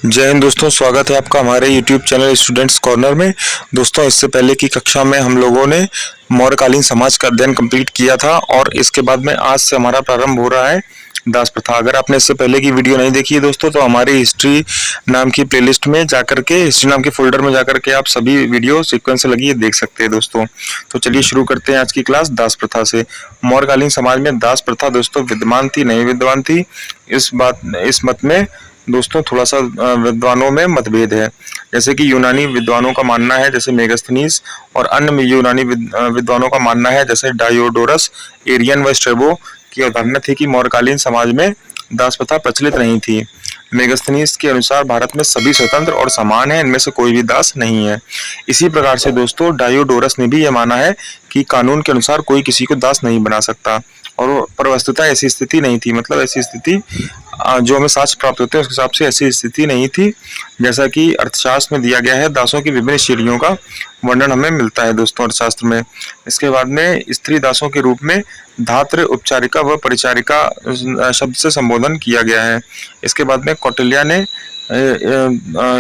जय हिंद दोस्तों, स्वागत है आपका हमारे YouTube चैनल स्टूडेंट्स कॉर्नर में। दोस्तों, इससे पहले की कक्षा में हम लोगों ने मौर्यकालीन समाज का अध्ययन कंप्लीट किया था और इसके बाद में आज से हमारा प्रारंभ हो रहा है दास प्रथा। अगर आपने इससे पहले की वीडियो नहीं देखी है दोस्तों, तो हमारी हिस्ट्री नाम की प्लेलिस्ट में जाकर के, हिस्ट्री नाम के फोल्डर में जाकर के आप सभी वीडियो सीक्वेंस से लगी है देख सकते हैं दोस्तों। तो चलिए शुरू करते हैं आज की क्लास दास प्रथा से। मौर्यकालीन समाज में दास प्रथा दोस्तों विद्यमान थी, नहीं विद्यमान थी, इस मत में दोस्तों थोड़ा सा विद्वानों में मतभेद है। जैसे कि यूनानी विद्वानों का मानना है, जैसे मेगास्थनीज, और अन्य यूनानी विद्वानों का मानना है, जैसे डायोडोरस, एरियन व स्ट्रेबो की अवधारणा थी कि मौर्यकालीन समाज में दास प्रथा प्रचलित नहीं थी। मेगास्थनीज के अनुसार भारत में सभी स्वतंत्र और समान है, इनमें से कोई भी दास नहीं है। इसी प्रकार से दोस्तों डायोडोरस ने भी यह माना है कि कानून के अनुसार कोई किसी को दास नहीं बना सकता, और पर वस्तुतः ऐसी स्थिति नहीं थी। मतलब ऐसी स्थिति जो हमें साक्ष्य प्राप्त होते हैं उसके हिसाब से ऐसी स्थिति नहीं थी। जैसा कि अर्थशास्त्र में दिया गया है, दासों की विभिन्न श्रेणियों का वर्णन हमें मिलता है दोस्तों अर्थशास्त्र में। इसके बाद में स्त्री दासों के रूप में धात्र, उपचारिका व परिचारिका शब्द से संबोधन किया गया है। इसके बाद में कौटिल्य ने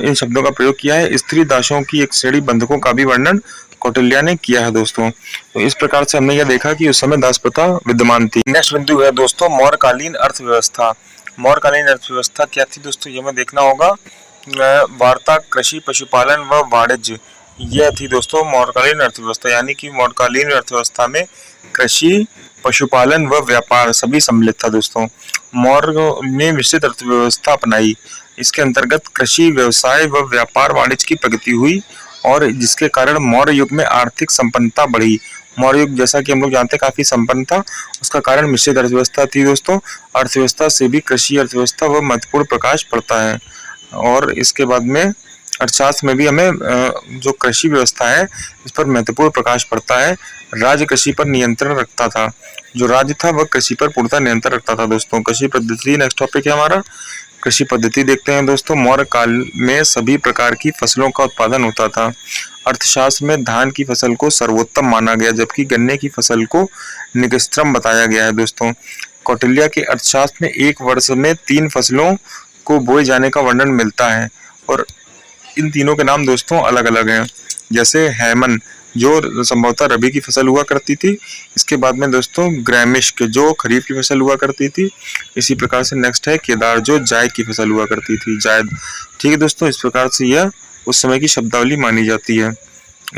इन शब्दों का प्रयोग किया है। स्त्री दासों की एक श्रेणी बंधकों का भी वर्णन कौटिल्य ने किया है दोस्तों। तो इस प्रकार से हमने यह देखा कि उस समय दास प्रथा विद्यमान थी। नेक्स्ट बिंदु है दोस्तों मौर्यकालीन अर्थव्यवस्था। मौर्यकालीन अर्थव्यवस्था क्या थी दोस्तों, ये हमें देखना होगा। वार्ता, कृषि, पशुपालन व वाणिज्य, यह थी दोस्तों मौर्यकालीन अर्थव्यवस्था। यानी कि मौर्यकालीन अर्थव्यवस्था में कृषि, पशुपालन व व्यापार सभी सम्मिलित था दोस्तों। मौर्य ने मिश्रित अर्थव्यवस्था अपनाई। इसके अंतर्गत कृषि, व्यवसाय व व्यापार वाणिज्य की प्रगति हुई, और जिसके कारण मौर्य युग में आर्थिक संपन्नता बढ़ी। मौर्य युग जैसा कि हम लोग जानते हैं काफी संपन्न था, उसका कारण मिश्रित अर्थव्यवस्था थी दोस्तों। अर्थव्यवस्था से भी कृषि अर्थव्यवस्था व महत्वपूर्ण प्रकाश पड़ता है। और इसके बाद में अर्थशास्त्र में भी हमें जो कृषि व्यवस्था है इस पर महत्वपूर्ण प्रकाश पड़ता है। राज्य कृषि पर नियंत्रण रखता था। जो राज्य था वह कृषि पर पूर्णतः नियंत्रण रखता था दोस्तों। कृषि पद्धति नेक्स्ट टॉपिक है हमारा। कृषि पद्धति देखते हैं दोस्तों। मौर्य काल में सभी प्रकार की फसलों का उत्पादन होता था। अर्थशास्त्र में धान की फसल को सर्वोत्तम माना गया, जबकि गन्ने की फसल को निकृष्टतम बताया गया है दोस्तों। कौटिल्य के अर्थशास्त्र में एक वर्ष में 3 फसलों को बोए जाने का वर्णन मिलता है, और इन तीनों के नाम दोस्तों अलग अलग हैं। जैसे हैमन जो संभवतः रबी की फसल हुआ करती थी। इसके बाद में दोस्तों ग्रैमिश्क जो खरीफ की फसल हुआ करती थी। इसी प्रकार से नेक्स्ट है केदार जो जायद की फसल हुआ करती थी, जायद। ठीक है दोस्तों, इस प्रकार से यह उस समय की शब्दावली मानी जाती है।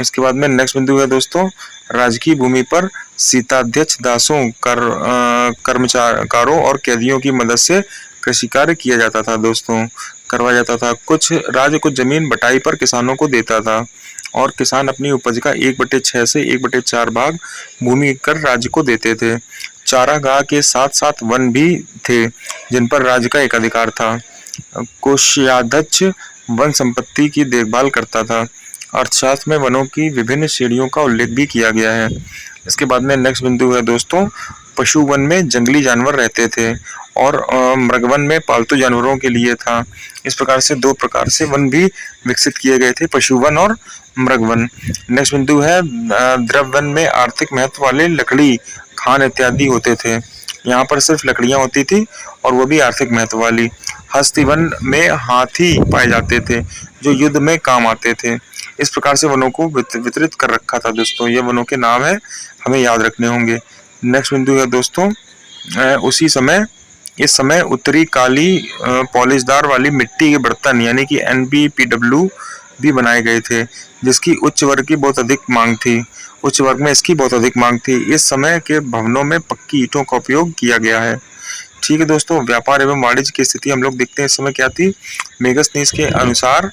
इसके बाद में नेक्स्ट बिंदु है दोस्तों राजकीय भूमि पर शीताध्यक्ष दासों, कर्मचारों और कैदियों की मदद से कृषि कार्य किया जाता था दोस्तों, करवाया जाता था। कुछ जमीन बटाई पर किसानों को देता था, और किसान अपनी उपज का 1/6 से 1/4 भाग भूमि कर राज्य को देते थे। चारागाह के साथ साथ वन भी थे जिन पर राज्य का एकाधिकार था। कोषाध्यक्ष वन संपत्ति की देखभाल करता था। अर्थशास्त्र में वनों की विभिन्न श्रेणियों का उल्लेख भी किया गया है। इसके बाद में नेक्स्ट बिंदु है दोस्तों पशु वन में जंगली जानवर रहते थे, और मृगवन में पालतू जानवरों के लिए था। इस प्रकार से 2 प्रकार से वन भी विकसित किए गए थे, पशुवन और मृगवन। नेक्स्ट बिंदु है द्रव्यवन में आर्थिक महत्व वाले लकड़ी, खान इत्यादि होते थे। यहाँ पर सिर्फ लकड़ियां होती थी, और वो भी आर्थिक महत्व वाली। हस्तिवन में हाथी पाए जाते थे जो युद्ध में काम आते थे। इस प्रकार से वनों को वितरित कर रखा था दोस्तों। ये वनों के नाम है, हमें याद रखने होंगे। नेक्स्ट बिंदु है दोस्तों इस समय उत्तरी काली पॉलिशदार वाली मिट्टी के बर्तन यानी कि NBPW भी बनाए गए थे, जिसकी उच्च वर्ग की बहुत अधिक मांग थी। उच्च वर्ग में इसकी बहुत अधिक मांग थी। इस समय के भवनों में पक्की ईंटों का उपयोग किया गया है। ठीक है दोस्तों, व्यापार एवं वाणिज्य की स्थिति हम लोग देखते हैं इस समय क्या थी। मेगास्थनीज के अनुसार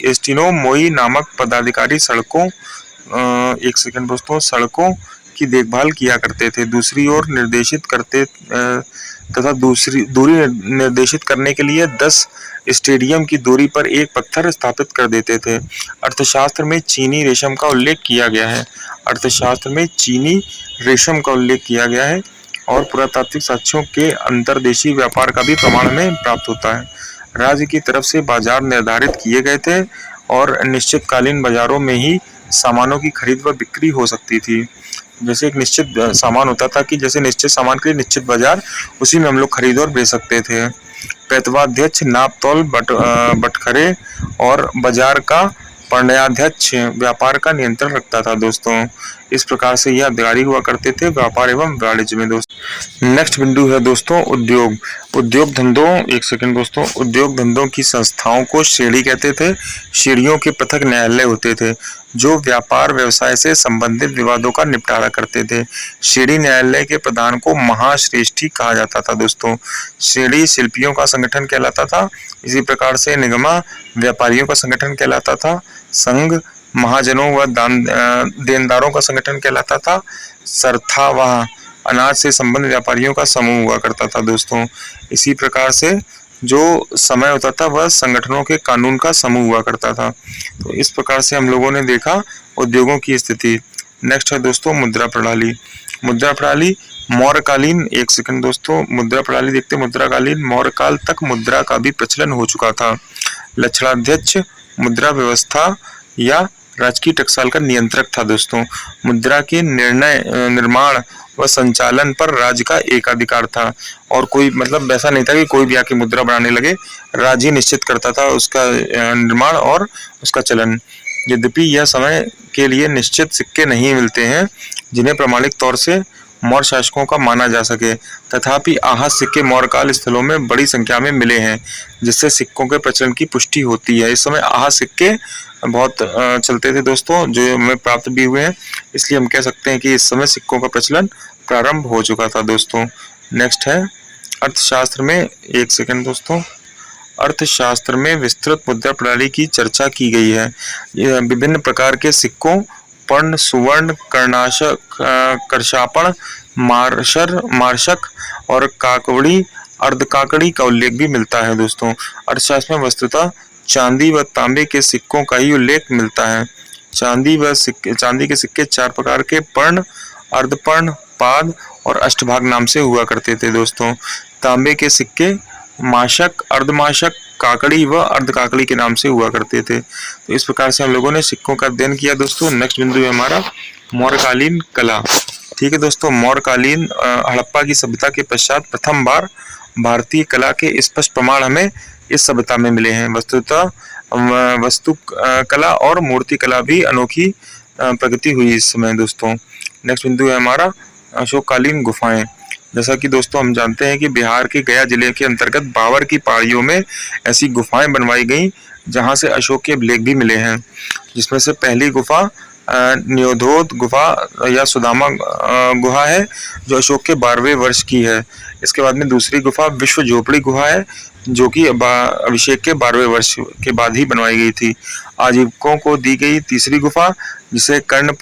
एस्टिनोमोई नामक पदाधिकारी सड़कों की देखभाल किया करते थे। दूसरी ओर निर्देशित करते तथा दूरी निर्देशित करने के लिए 10 स्टेडियम की दूरी पर एक पत्थर स्थापित कर देते थे। अर्थशास्त्र में चीनी रेशम का उल्लेख किया गया है। अर्थशास्त्र में चीनी रेशम का उल्लेख किया गया है, और पुरातात्विक साक्ष्यों के अंतर्देशीय व्यापार का भी प्रमाण में प्राप्त होता है। राज्य की तरफ से बाजार निर्धारित किए गए थे, और निश्चितकालीन बाजारों में ही सामानों की खरीद व बिक्री हो सकती थी। जैसे एक निश्चित सामान होता था कि जैसे निश्चित सामान के लिए निश्चित बाजार, उसी में हम लोग खरीद और बेच सकते थे। पैतवाध्यक्ष नापतौल बटखरे और बाजार का पण्याध्यक्ष व्यापार का नियंत्रण रखता था दोस्तों। इस प्रकार से यह अधिकारी हुआ करते थे व्यापार एवं वाणिज्य में दोस्तों। नेक्स्ट बिंदु है दोस्तों उद्योग। उद्योग धंधों, एक सेकंड दोस्तों, उद्योग धंधों की संस्थाओं को श्रेणी कहते थे। श्रेणियों के पृथक न्यायालय होते थे जो व्यापार व्यवसाय से संबंधित विवादों का निपटारा करते थे। श्रेणी न्यायालय के प्रधान को महाश्रेष्ठी कहा जाता था दोस्तों। श्रेणी शिल्पियों का संगठन कहलाता था। इसी प्रकार से निगमा व्यापारियों का संगठन कहलाता था। संघ महाजनों व देनदारों का संगठन कहलाता था। सरथा व अनाज से संबंधित व्यापारियों का समूह हुआ करता था दोस्तों। इसी प्रकार से जो समय होता था वह संगठनों के कानून का समूह हुआ करता था। तो इस प्रकार से हम लोगों ने देखा उद्योगों की स्थिति। नेक्स्ट है दोस्तों मुद्रा प्रणाली। मुद्रा प्रणाली मौर्यकालीन, एक सेकंड दोस्तों, मुद्रा प्रणाली देखते। मुद्रा कालीन मौर्य काल तक मुद्रा का भी प्रचलन हो चुका था। लक्षणाध्यक्ष मुद्रा व्यवस्था या राजकीय टकसाल का नियंत्रक था दोस्तों। मुद्रा के निर्माण व संचालन पर राज्य का एकाधिकार था और कोई मतलब ऐसा नहीं था कि कोई भी आके मुद्रा बनाने लगे। राज्य निश्चित करता था उसका निर्माण और उसका चलन। यद्यपि यह समय के लिए निश्चित सिक्के नहीं मिलते हैं जिन्हें प्रमाणिक तौर से मौर्य शासकों का माना जा सके, तथापि आहत सिक्के मौर्यकाल स्थलों में बड़ी संख्या में मिले हैं जिससे सिक्कों के प्रचलन की पुष्टि होती है। इस समय आहत सिक्के बहुत चलते थे दोस्तों, जो हमें प्राप्त भी हुए हैं, इसलिए हम कह सकते हैं कि इस समय सिक्कों का प्रचलन प्रारंभ हो चुका था दोस्तों। नेक्स्ट है अर्थशास्त्र में, एक सेकंड दोस्तों, अर्थशास्त्र में विस्तृत मुद्रा प्रणाली की चर्चा की गई है। विभिन्न प्रकार के सिक्कों, पर्ण, सुवर्ण, कर्णाशक, कर्षापण, मार्शक और काकवड़ी, अर्धकाकड़ी का उल्लेख भी मिलता है दोस्तों। अर्थशास्त्र में वस्तुतः चांदी व तांबे के सिक्कों का ही उल्लेख मिलता है। चांदी के सिक्के 4 प्रकार के पर्ण, अर्धपर्ण, पाद और अष्टभाग नाम से हुआ करते थे दोस्तों। तांबे के सिक्के माशक, अर्धमाशक, काकड़ी व अर्धकाकड़ी के नाम से हुआ करते थे। तो इस प्रकार से हम लोगों ने सिक्कों का अध्ययन किया दोस्तों। नेक्स्ट बिंदु है हमारा मौर्यकालीन कला। ठीक है दोस्तों, मौर्यकालीन हड़प्पा की सभ्यता के पश्चात प्रथम बार भारतीय कला के स्पष्ट प्रमाण हमें इस सभ्यता में मिले हैं। वस्तुतः वस्तु कला और मूर्ति कला भी अनोखी प्रगति हुई इस समय दोस्तों। नेक्स्ट बिंदु है हमारा अशोककालीन गुफाएं। जैसा कि दोस्तों हम जानते हैं कि बिहार के गया जिले के अंतर्गत बाबर की पहाड़ियों में ऐसी गुफाएं बनवाई गई जहां से अशोक के अभिलेख भी मिले हैं, जिसमें से पहली गुफा न्योधोत गुफा या सुदामा गुहा है जो अशोक के 12वें वर्ष की है। इसके बाद में दूसरी गुफा विश्व झोपड़ी गुहा है जो कि अभिषेक के 12वें वर्ष के बाद ही बनवाई गई थी। आजीविकों को दी गई तीसरी गुफा जिसे कर्ण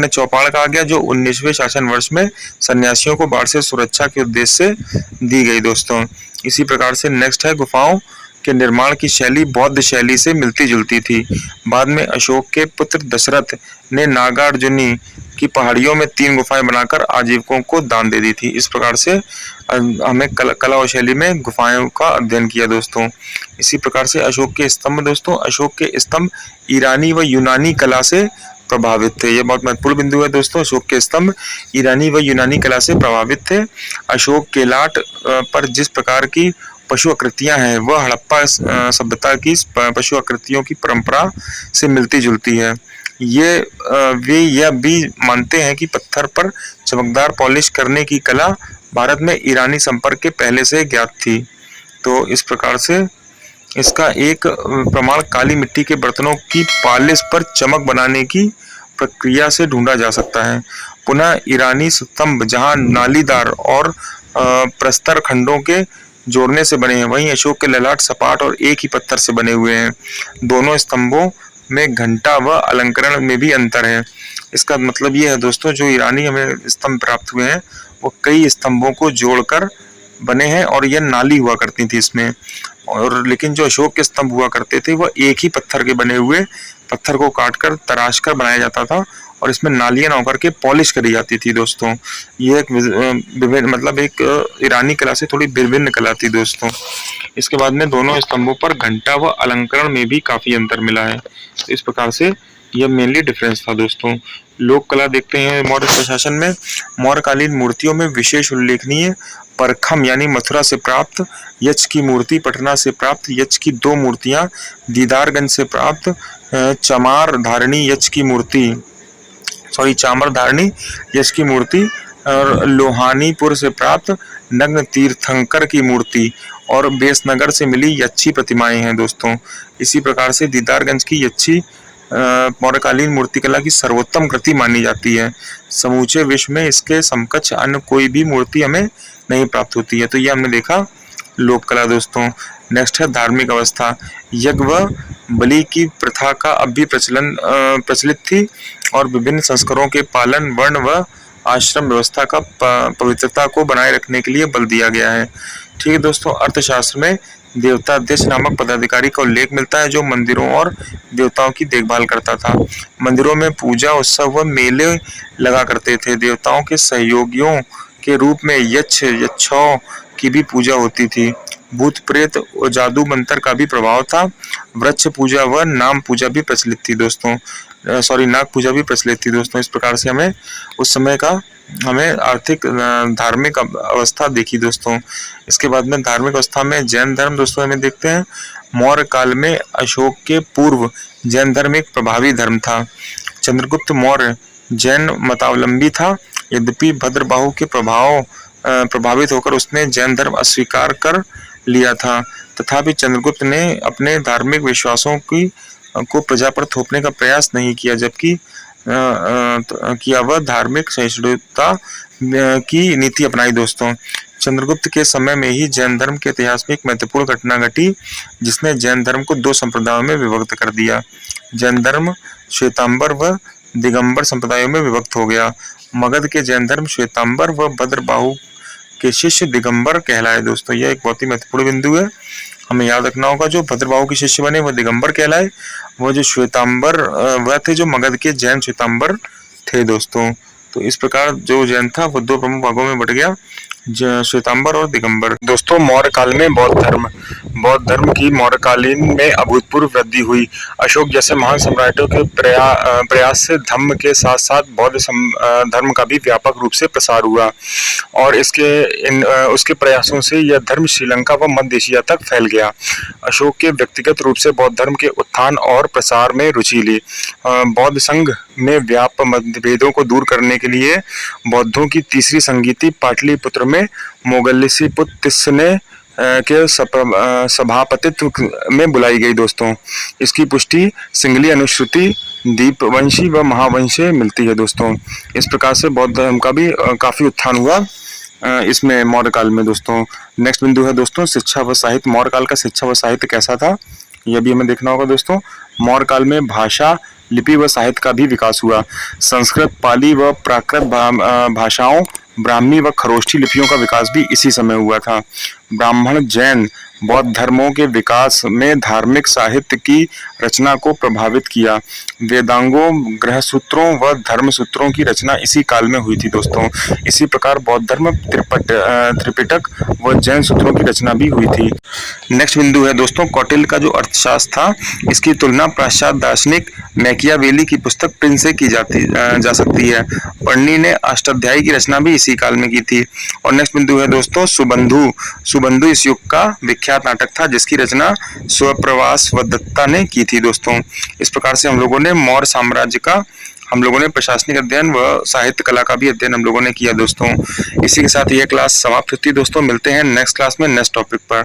चौपाल कहा गया, जो 19वें शासन वर्ष में सन्यासियों को बाढ़ से सुरक्षा के उद्देश्य से दी गई दोस्तों। इसी प्रकार से नेक्स्ट है गुफाओं के निर्माण की शैली बौद्ध शैली से मिलती जुलती थी। बाद में अशोक के पुत्र दशरथ ने नागार्जुनी की पहाड़ियों में 3 गुफाएं बनाकर आजीविकों को दान दे दी थी। इस प्रकार से हमें कला और शैली में गुफाओं का अध्ययन किया दोस्तों। इसी प्रकार से अशोक के स्तंभ दोस्तों, अशोक के स्तंभ ईरानी व यूनानी कला से प्रभावित थे। यह बहुत महत्वपूर्ण बिंदु है दोस्तों। अशोक के स्तंभ ईरानी व यूनानी कला से प्रभावित थे। अशोक के लाट पर जिस प्रकार की पशु आकृतियां हैं वह हड़प्पा सभ्यता की पशु आकृतियों की परंपरा से मिलती जुलती है। वे यह भी मानते हैं कि पत्थर पर चमकदार पॉलिश करने की कला भारत में ईरानी संपर्क के पहले से ज्ञात थी। तो इस प्रकार से इसका एक प्रमाण काली मिट्टी के बर्तनों की पॉलिश पर चमक बनाने की प्रक्रिया से ढूंढा जा सकता है। पुनः ईरानी स्तंभ जहां नालीदार और प्रस्तर खंडों के जोड़ने से बने हैं, वहीं अशोक के ललाट सपाट और एक ही पत्थर से बने हुए हैं। दोनों स्तंभों में घंटा व अलंकरण में भी अंतर है। इसका मतलब ये है दोस्तों, जो ईरानी हमें स्तंभ प्राप्त हुए हैं वो कई स्तंभों को जोड़कर बने हैं और यह नाली हुआ करती थी इसमें, और लेकिन जो अशोक के स्तंभ हुआ करते थे वह एक ही पत्थर के बने हुए, पत्थर को काटकर तराश कर बनाया जाता था और इसमें नालियां ना होकर के पॉलिश करी जाती थी दोस्तों। ये एक मतलब एक ईरानी कला से थोड़ी विभिन्न कला थी दोस्तों। इसके बाद में दोनों स्तंभों पर घंटा व अलंकरण में भी काफी अंतर मिला है। तो इस प्रकार से यह मेनली डिफरेंस था दोस्तों। लोक कला देखते हैं मौर्य प्रशासन में। मौर्यकालीन मूर्तियों में विशेष उल्लेखनीय परखम यानी मथुरा से प्राप्त, यक्ष की मूर्ति पटना से प्राप्त, यक्ष की 2 मूर्तियां दीदारगंज से प्राप्त, चमार धारणी यक्ष की मूर्ति चामर धारणी यक्ष की मूर्ति और लोहानीपुर से प्राप्त नग्न तीर्थंकर की मूर्ति और बेसनगर से मिली यक्षी प्रतिमाएं हैं दोस्तों। इसी प्रकार से दीदारगंज की यक्षी मौर्यकालीन मूर्तिकला की सर्वोत्तम कृति मानी जाती है। समूचे विश्व में इसके समकक्ष अन्य कोई भी मूर्ति हमें नहीं प्राप्त होती है। तो ये हमने देखा लोक कला दोस्तों। नेक्स्ट है धार्मिक अवस्था। यज्ञ व बलि की प्रथा का अब भी प्रचलित थी और विभिन्न संस्कारों के पालन, वर्ण व आश्रम व्यवस्था का पवित्रता को बनाए रखने के लिए बल दिया गया है। ठीक है दोस्तों। अर्थशास्त्र में देवताध्यक्ष नामक पदाधिकारी का उल्लेख मिलता है जो मंदिरों और देवताओं की देखभाल करता था। मंदिरों में पूजा, उत्सव व मेले लगा करते थे। देवताओं के सहयोगियों के रूप में यक्ष, यक्षों की भी पूजा होती थी। भूत प्रेत और जादू मंत्र का भी प्रभाव था। वृक्ष पूजा व नाम पूजा भी प्रचलित थी दोस्तों। नाग पूजा भी प्रचलित थी दोस्तों। इस प्रकार से हमें उस समय का आर्थिक धार्मिक अवस्था देखी दोस्तों। इसके बाद में धार्मिक अवस्था में जैन धर्म दोस्तों हमें देखते हैं। मौर्य काल में अशोक के पूर्व जैन धर्म एक प्रभावी धर्म था। चंद्रगुप्त मौर्य जैन मतावलंबी था। यद्यपि भद्रबाहु के प्रभावित होकर उसने जैन धर्म अस्वीकार कर लिया था, तथापि चंद्रगुप्त ने अपने धार्मिक विश्वासों को प्रजा पर थोपने का प्रयास नहीं किया, जबकि किया वह धार्मिक सहिष्णुता की नीति अपनाई दोस्तों। चंद्रगुप्त के समय में ही जैन धर्म के इतिहास में एक महत्वपूर्ण घटना घटी जिसने जैन धर्म को 2 संप्रदायों में विभक्त कर दिया। जैन धर्म श्वेतांबर व दिगंबर संप्रदायों में विभक्त हो गया। मगध के जैन धर्म श्वेतांबर व भद्रबाहु के शिष्य दिगंबर कहलाए दोस्तों। यह एक बहुत ही महत्वपूर्ण बिंदु है, हमें याद रखना होगा। जो भद्रबाहु के शिष्य बने वह दिगंबर कहलाए, वो जो श्वेतांबर वह थे जो मगध के जैन श्वेतांबर थे दोस्तों। तो इस प्रकार जो जैन था वो 2 प्रमुख भागों में बट गया, श्वेतांबर और दिगंबर। दोस्तों मौर्य काल में बौद्ध धर्म की मौर्यकालीन में अभूतपूर्व वृद्धि हुई। अशोक जैसे महान सम्राटों के प्रयास से धम्म के साथ साथ बौद्ध धर्म का भी व्यापक रूप से प्रसार हुआ और उसके प्रयासों से यह धर्म श्रीलंका व मध्य एशिया तक फैल गया। अशोक के व्यक्तिगत रूप से बौद्ध धर्म के उत्थान और प्रसार में रुचि ली। बौद्ध संघ में व्याप्त मतभेदों को दूर करने के लिए बौद्धों की तीसरी संगीति पाटलिपुत्र में मोगलिसीपुत्तिस ने के सभापतित्व में बुलाई गई दोस्तों। इसकी पुष्टि सिंगली अनुश्रुति, दीपवंशी व महावंश से मिलती है दोस्तों। इस प्रकार से बौद्ध धर्म का भी काफी उत्थान हुआ इसमें मौर्य काल में दोस्तों। नेक्स्ट बिंदु है दोस्तों शिक्षा व साहित्य। मौर्य काल का शिक्षा व साहित्य कैसा था, यह भी हमें देखना होगा दोस्तों। मौर्य काल में भाषा, लिपि व साहित्य का भी विकास हुआ। संस्कृत, पाली व प्राकृत भाषाओं, ब्राह्मी व खरोष्ठी लिपियों का विकास भी इसी समय हुआ था। ब्राह्मण, जैन, बौद्ध धर्मों के विकास में धार्मिक साहित्य की रचना को प्रभावित किया। वेदांगों, ग्रहसूत्रों व धर्मसूत्रों की रचना इसी काल में हुई थी दोस्तों। इसी प्रकार बौद्ध धर्म, त्रिपिटक व जैन सूत्रों की रचना भी हुई थी। नेक्स्ट बिंदु है दोस्तों कौटिल्य का जो अर्थशास्त्र था, इसकी तुलना पाश्चात्य दार्शनिक मैकियावेली की पुस्तक प्रिंस से की जा सकती है। पढ़नी ने अष्टाध्यायी की रचना भी इसी काल में की थी। और नेक्स्ट बिंदु है दोस्तों सुबंधु इस युग का विख्यात नाटक था जिसकी रचना स्वप्रवास व दत्ता ने की थी दोस्तों। इस प्रकार से हम लोगों ने मौर्य साम्राज्य का प्रशासनिक अध्ययन व साहित्य कला का भी अध्ययन हम लोगों ने किया दोस्तों। इसी के साथ ये क्लास समाप्त होती है दोस्तों। मिलते हैं नेक्स्ट क्लास में नेक्स्ट टॉपिक पर।